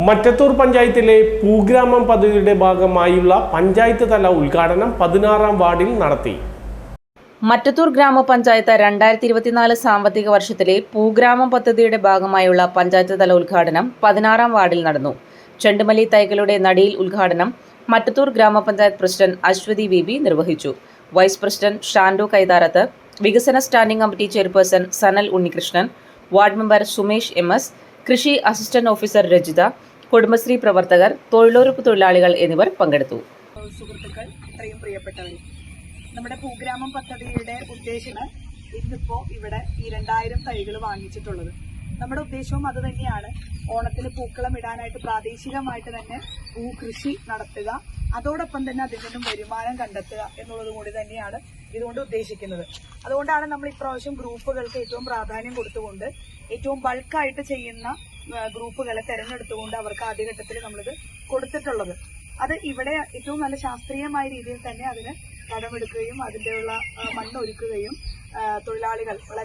മറ്റത്തൂർ പഞ്ചായത്തിലെ പൂഗ്രാമം പദ്ധതിയുടെ ഭാഗമായുള്ള പഞ്ചായത്ത് തല ഉദ്ഘാടനം 16-ാം വാർഡിൽ നടത്തി. മറ്റത്തൂർ ഗ്രാമപഞ്ചായത്ത് 2024 സാമ്പത്തിക വർഷത്തിലെ പൂഗ്രാമം പദ്ധതിയുടെ ഭാഗമായുള്ള പഞ്ചായത്ത് തല ഉദ്ഘാടനം 16-ാം വാർഡിൽ നടന്നു. ചെണ്ടുമല്ലി തൈകളുടെ നടിയിൽ ഉദ്ഘാടനം മറ്റത്തൂർ ഗ്രാമപഞ്ചായത്ത് പ്രസിഡന്റ് അശ്വതി ബി നിർവഹിച്ചു. വൈസ് പ്രസിഡന്റ് ഷാൻഡോ കൈതാരത്ത്, വികസന standing committee chairperson Sanal Unnikrishnan, ward member Sumesh MS, കൃഷി അസിസ്റ്റന്റ് ഓഫീസർ രജിത, കുടുംബശ്രീ പ്രവർത്തകർ, തൊഴിലുറപ്പ് തൊഴിലാളികൾ എന്നിവർ പങ്കെടുത്തു. സുഹൃത്തുക്കൾ, ഇത്രയും പ്രിയപ്പെട്ടവർ, നമ്മുടെ പൂഗ്രാമം പദ്ധതിയുടെ ഉദ്ദേശമാണ് ഇന്നിപ്പോ ഇവിടെ ഈ 2000 തൈകൾ വാങ്ങിച്ചിട്ടുള്ളത്. നമ്മുടെ ഉദ്ദേശവും അത് തന്നെയാണ്. ഓണത്തിന് പൂക്കളം ഇടാനായിട്ട് പ്രാദേശികമായിട്ട് തന്നെ പൂകൃഷി നടത്തുക, അതോടൊപ്പം തന്നെ അതിൽ നിന്നും വരുമാനം കണ്ടെത്തുക എന്നുള്ളത് കൂടി തന്നെയാണ് ഇതുകൊണ്ട് ഉദ്ദേശിക്കുന്നത്. അതുകൊണ്ടാണ് നമ്മൾ ഇപ്രാവശ്യം ഗ്രൂപ്പുകൾക്ക് ഏറ്റവും പ്രാധാന്യം കൊടുത്തുകൊണ്ട് ഏറ്റവും ബൾക്കായിട്ട് ചെയ്യുന്ന ഗ്രൂപ്പുകളെ തെരഞ്ഞെടുത്തുകൊണ്ട് അവർക്ക് ആദ്യഘട്ടത്തിൽ നമ്മളിത് കൊടുത്തിട്ടുള്ളത്. അത് ഇവിടെ ഏറ്റവും നല്ല ശാസ്ത്രീയമായ രീതിയിൽ തന്നെ അതിന് കടമെടുക്കുകയും അതിൻ്റെയുള്ള മണ്ണൊരുക്കുകയും തൊഴിലാളികൾ വളരെ